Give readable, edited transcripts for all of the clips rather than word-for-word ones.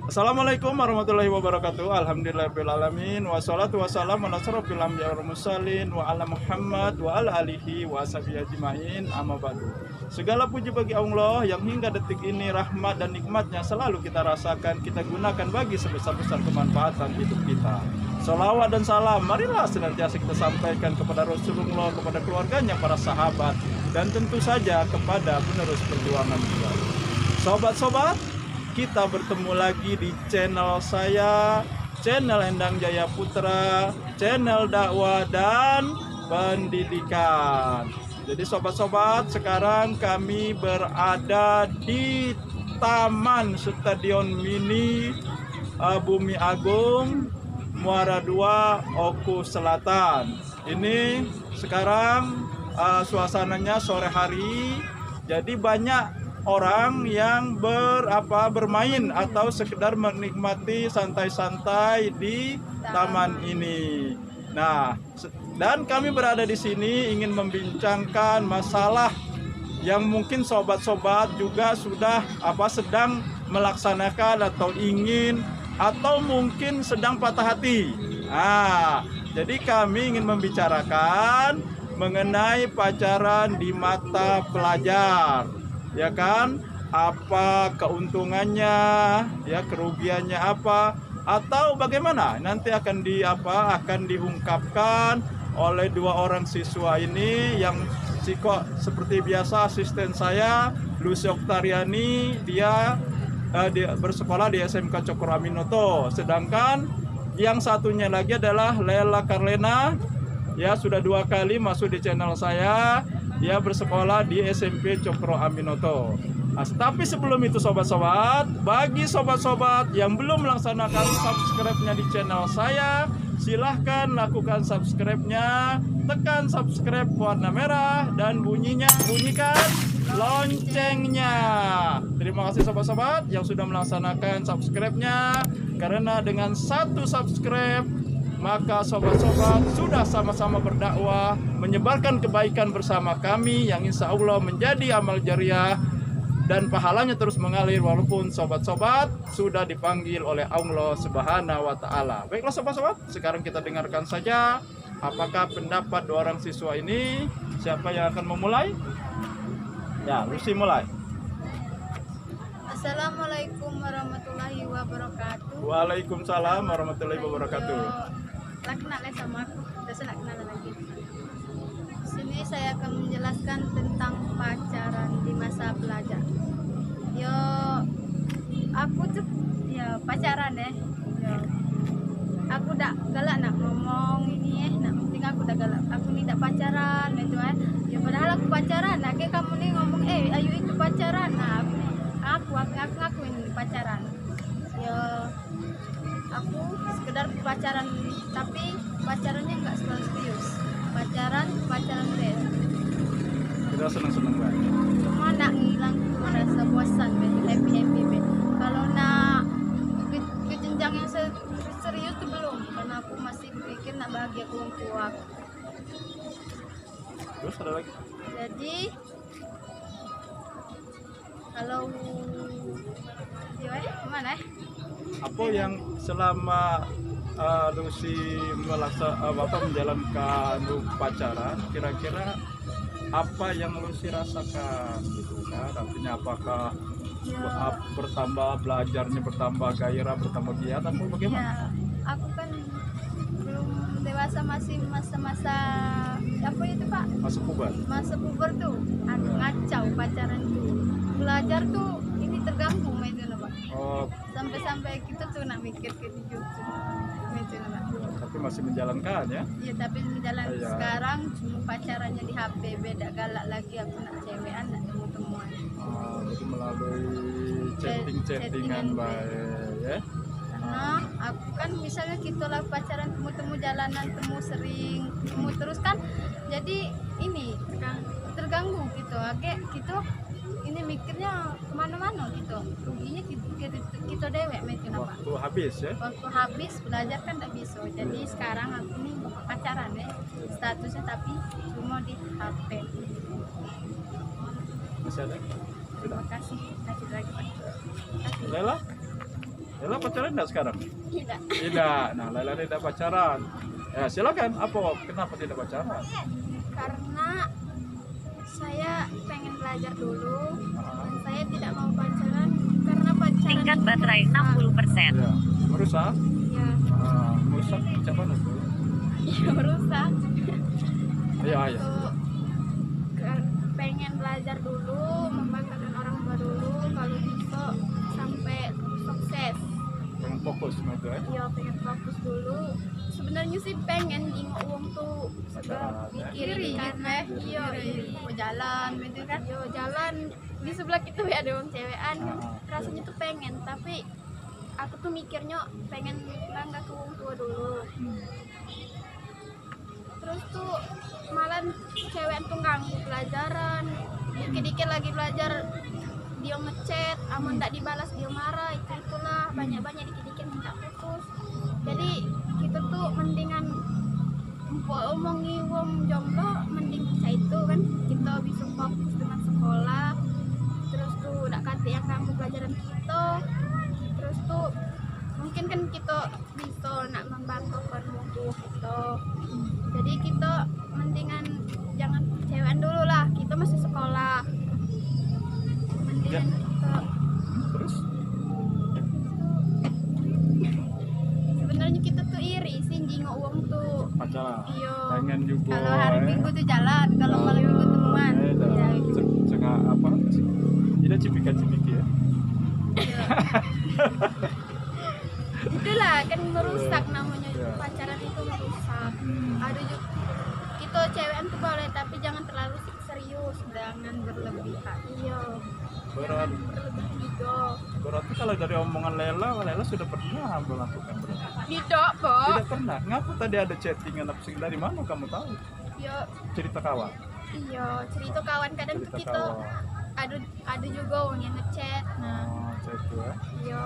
Assalamualaikum warahmatullahi wabarakatuh. Alhamdulillahirabbil alamin wassalatu wassalamu ala asyrofil anbiya'i wal mursalin wa ala Muhammad wa ala alihi wa sahbihi ajmain. Amma ba'du. Segala puji bagi Allah yang hingga detik ini rahmat dan nikmatnya selalu kita rasakan, kita gunakan bagi sebesar-besar kemanfaatan hidup kita. Salawat dan salam marilah senantiasa kita sampaikan kepada Rasulullah, kepada keluarganya, para sahabat, dan tentu saja kepada penerus perjuangan kita. Sobat-sobat, kita bertemu lagi di channel saya, channel Endang Jaya Putra, channel dakwah dan pendidikan. Jadi sobat-sobat, sekarang kami berada di Taman Stadion Mini Bumi Agung, Muara II, Oku Selatan. Ini sekarang suasananya sore hari, jadi banyak orang yang bermain atau sekedar menikmati santai-santai di taman ini. Nah, dan kami berada di sini ingin membincangkan masalah yang mungkin sobat-sobat juga sudah sedang melaksanakan atau ingin atau mungkin sedang patah hati. Jadi kami ingin membicarakan mengenai pacaran di mata pelajar. Ya kan, apa keuntungannya, ya kerugiannya apa, atau bagaimana nanti akan diungkapkan oleh dua orang siswa ini yang seperti biasa asisten saya Lucy Oktariani, dia bersekolah di SMK Cokro Aminoto, sedangkan yang satunya lagi adalah Lela Karlena, ya sudah 2 kali masuk di channel saya. Dia bersekolah di SMP Cokro Aminoto. Tapi sebelum itu sobat-sobat, bagi sobat-sobat yang belum melaksanakan subscribe-nya di channel saya, silahkan lakukan subscribe-nya, tekan subscribe warna merah dan bunyikan loncengnya. Terima kasih sobat-sobat yang sudah melaksanakan subscribe-nya, karena dengan 1 subscribe maka sobat-sobat sudah sama-sama berdakwah, menyebarkan kebaikan bersama kami yang insya Allah menjadi amal jariah dan pahalanya terus mengalir walaupun sobat-sobat sudah dipanggil oleh Allah Subhanahu wa Ta'ala. Baiklah sobat-sobat, sekarang kita dengarkan saja apakah pendapat 2 orang siswa ini. Siapa yang akan memulai? Ya, Lucy mulai. Assalamualaikum warahmatullahi wabarakatuh. Waalaikumsalam warahmatullahi wabarakatuh. Kenal sama aku, udah kenalan lagi. Sini saya akan menjelaskan tentang pacaran di masa pelajar. Aku tuh pacaran aku udah galak nak ngomong ini nak penting aku udah galak. Aku nih tak pacaran gitu kan. Padahal aku pacaran. Nah, kayak kamu nih ngomong ayo itu pacaran. Nah, aku ngakuin pacaran. Aku sekedar pacaran, tapi pacarannya nggak selalu serius. Pacaran deh. Kita senang-senang banget. Cuma nak ngilang tuh rasa bosan, happy. Kalau nak ke jenjang yang serius tuh belum, karena aku masih pikir nak bahagia ke orang tua. Terus ada lagi? Jadi kalau mana? Apa yang selama Lucy menjalankan pacaran, kira-kira apa yang Lucy rasakan gitu kan? Artinya apakah bertambah belajarnya, bertambah gairah, bertambah giat atau bagaimana? Aku kan belum dewasa, masih masa-masa itu Pak? Masa puber tuh, ngacau pacaran tuh. Belajar tuh ini terganggu itu Pak. Sampai kita tuh nak mikir ke hidup itu Pak. Tapi masih menjalankan ya? Iya, tapi menjalankan. Sekarang cuma pacarannya di HP, beda galak lagi aku nak cewekan, nak temu-temuan. Jadi melalui chattingan baik ya? Karena aku kan misalnya kita lah pacaran, temu jalanan, temu terus kan, jadi ini terganggu gitu. Gitu ini mikirnya kemana-mana gitu, ruginya kita dewek macam apa? Waktu habis ya? Waktu habis belajar kan tak bisa. Jadi sekarang aku ini pacaran statusnya, tapi cuma di HP. Masih ada? Terima kasih. Lanjut lagi Pak. Lela? Lela pacaran enggak sekarang? Tidak. Tidak. Nah, Lela tidak pacaran. Ya, silakan. Apa? Kenapa tidak pacaran? Karena saya pengen belajar dulu dan saya tidak mau pacaran karena pacaran Tingkat itu baterai merusak. 60%. Ya, merusak. Iya, Merusak macam mana tuh? iya merusak. Iya, iya. Tuh, pengen belajar dulu, membanggakan orang tua dulu, kalau bisa sampai sukses. Pengen fokus gitu ya. Iya, pengen fokus dulu. Sebenarnya sih pengen jenguk uang tuh Pacaran, ya. iri karena iya iri mau jalan gitu kan. Iya jalan di sebelah kita ada orang cewekan. Rasanya tuh pengen, tapi aku tuh mikirnya pengen bangga ke uang tua dulu. Terus tuh malah cewek tuh ganggu pelajaran, dikit-dikit lagi belajar dia ngechat, aman nggak dibalas dia marah, itulah banyak-banyak dikit-dikit minta putus. Jadi kita tuh mendingan omongi wong jomblo, mending kita itu kan kita bisa fokus dengan sekolah. Terus tuh udah kata yang ganggu pelajaran kita. Terus tuh mungkin kan kita bisa nak membanggakan wong tua kita. Jadi kita mendingan jangan cewekan dulu lah, kita masih sekolah. Mendingan kita Terus? sebenarnya kita tuh iri sih jingok uang tuh. Pacaran. Iya. Pengen juga. Kalau hari Minggu tuh jalan, kalau malam Minggu tuh teman. Ya, gitu. Cengah apa? Tidak cipika-cipiki ya. Itulah kan merusak namanya Iya. pacaran itu merusak. Ada juga kita cewekan tuh boleh tapi jangan terlalu serius, jangan berlebihan. Iya. Berarti, Gitu. berarti kalau dari omongan Lela sudah pernah melakukan berarti? Tidak, Po. Tidak pernah. Ngapa tadi ada chattingan apa sih? Dari mana kamu tahu? Iya, Cerita kawan. iya, cerita kawan kadang tuh Cerita kita kawan. ada juga orang yang ngechat. Nah, Chat ya. iya,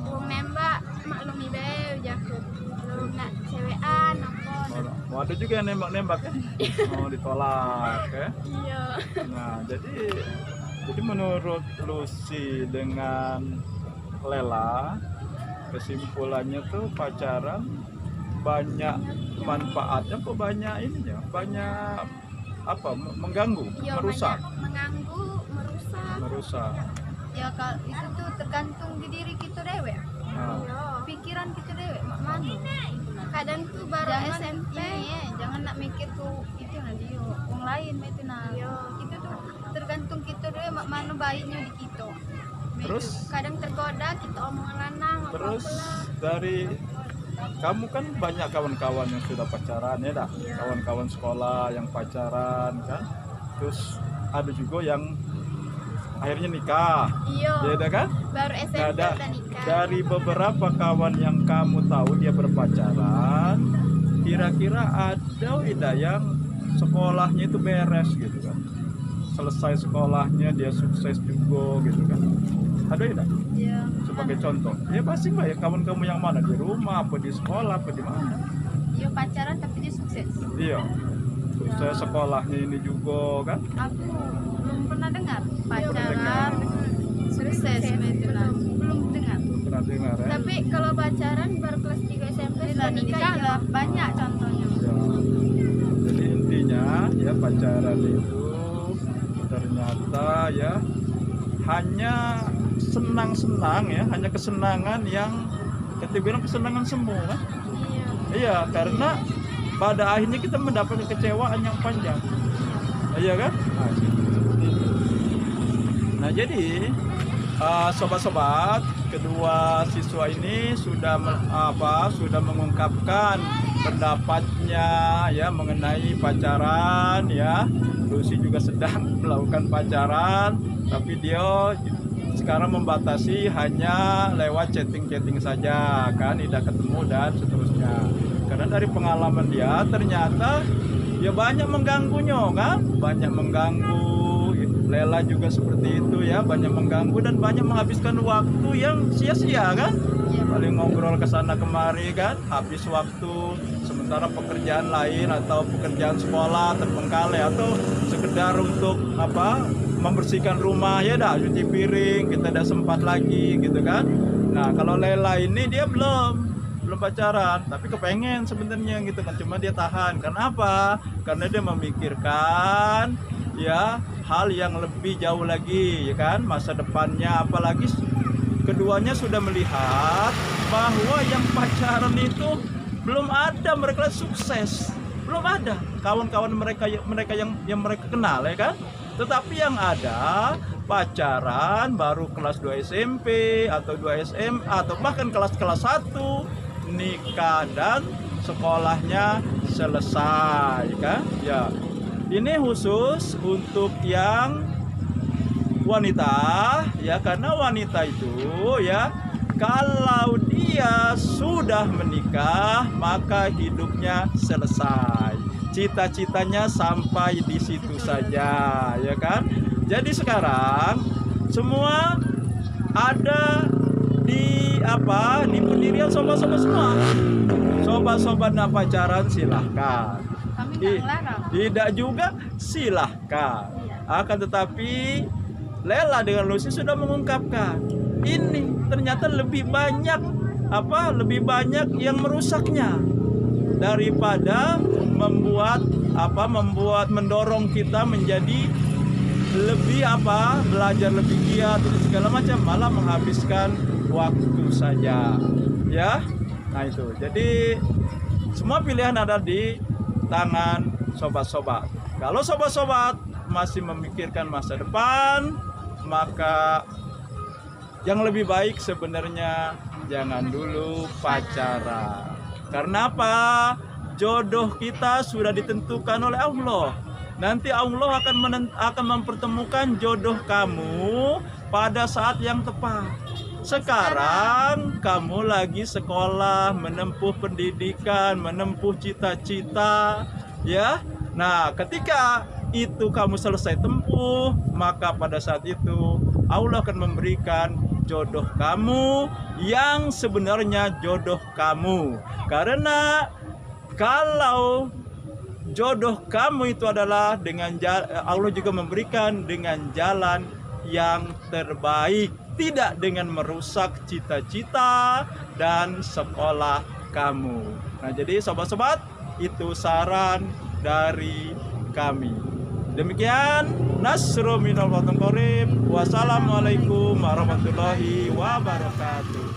orang nembak maklumi bae jakut. Belum nak cewekan apa. Oh, ada juga yang nembak-nembak ya? Oh, ditolak ya. Iya. Nah, jadi menurut Lucy dengan Lela, kesimpulannya tuh pacaran banyak manfaatnya kok banyak ininya, banyak apa? Mengganggu, Iya, merusak, banyak mengganggu, merusak. merusak. Ya kalau itu tuh tergantung di diri kita dewe. Nah, Pikiran kita dewe mak mana. Kadang tuh baru SMP jangan nak mikir tuh itu nanti yo orang lain itu nah. Itu tuh tergantung kita dewe mak mana baiknya di kita. Terus? Kadang tergoda kita omongan lanang terus apa-apalah. dari kamu kan banyak kawan-kawan yang sudah pacaran ya dah, Iya. kawan-kawan sekolah yang pacaran kan, terus ada juga yang akhirnya nikah, Iya. beda kan? Baru SMP Ada udah nikah. dari beberapa kawan yang kamu tahu dia berpacaran, kira-kira ada tidak yang sekolahnya itu beres gitu kan? Selesai sekolahnya dia sukses juga gitu kan? Ada tidak? Iya. Sebagai contoh, ya pasti mbak ya kawan kamu yang mana di rumah, apa di sekolah, apa di mana? Iya pacaran tapi dia sukses. Iya, sukses sekolahnya ini juga kan? Aku belum pernah dengar pacaran dengar. sukses itu lah. Belum dengar. Pernah dengar ya? Tapi kalau pacaran baru kelas 3 SMP sudah nikah ya banyak contohnya. Ya. Jadi intinya ya pacaran itu ternyata ya hanya senang-senang ya, hanya kesenangan yang kita bilang kesenangan semua kan? Iya. Iya, karena pada akhirnya kita mendapatkan kecewaan yang panjang. Iya kan? Nah, seperti itu. Nah, jadi sobat-sobat, kedua siswa ini sudah sudah mengungkapkan pendapatnya ya mengenai pacaran ya. Lucy juga sedang melakukan pacaran, tapi dia sekarang membatasi hanya lewat chatting-chatting saja kan, tidak ketemu dan seterusnya. Karena dari pengalaman dia ternyata ya banyak mengganggunya kan, banyak mengganggu. Lela juga seperti itu ya, banyak mengganggu dan banyak menghabiskan waktu yang sia-sia kan. Paling ngobrol ke sana kemari kan, habis waktu, sementara pekerjaan lain atau pekerjaan sekolah terbengkalai atau sekedar untuk apa membersihkan rumah ya dah, cuci piring kita tidak sempat lagi gitu kan. Nah, kalau Lela ini dia belum pacaran, tapi kepengen sebenarnya gitu kan, cuma dia tahan. Karena apa? Karena dia memikirkan ya hal yang lebih jauh lagi, ya kan, masa depannya. Apalagi keduanya sudah melihat bahwa yang pacaran itu belum ada mereka sukses, belum ada kawan-kawan mereka yang mereka kenal, ya kan. Tetapi yang ada pacaran baru kelas 2 SMP atau 2 SMA atau bahkan kelas 1 nikah dan sekolahnya selesai, kan ya. Ini khusus untuk yang wanita ya, karena wanita itu ya kalau dia sudah menikah maka hidupnya selesai, cita-citanya sampai di situ saja, ya kan. Jadi sekarang semua ada di pendirian sobat-sobat semua. Sobat-sobat nak pacaran silahkan, Kami nggak ngelarang. tidak juga silahkan. Akan tetapi Lela dengan Lucy sudah mengungkapkan ini ternyata lebih banyak yang merusaknya daripada mendorong kita menjadi lebih belajar lebih giat dan segala macam, malah menghabiskan waktu saja, ya. Nah itu, jadi semua pilihan ada di tangan sobat-sobat. Kalau sobat-sobat masih memikirkan masa depan, maka yang lebih baik sebenarnya jangan dulu pacaran. Karena apa? Jodoh kita sudah ditentukan oleh Allah. Nanti Allah akan mempertemukan jodoh kamu pada saat yang tepat. Sekarang kamu lagi sekolah, menempuh pendidikan, menempuh cita-cita, ya. Nah, ketika itu kamu selesai tempuh, maka pada saat itu Allah akan memberikan jodoh kamu yang sebenarnya jodoh kamu. Karena kalau jodoh kamu itu adalah Allah juga memberikan dengan jalan yang terbaik, tidak dengan merusak cita-cita dan sekolah kamu. Nah, jadi sobat-sobat, itu saran dari kami. Demikian, nasru minal fathun qarib. Wassalamualaikum warahmatullahi wabarakatuh.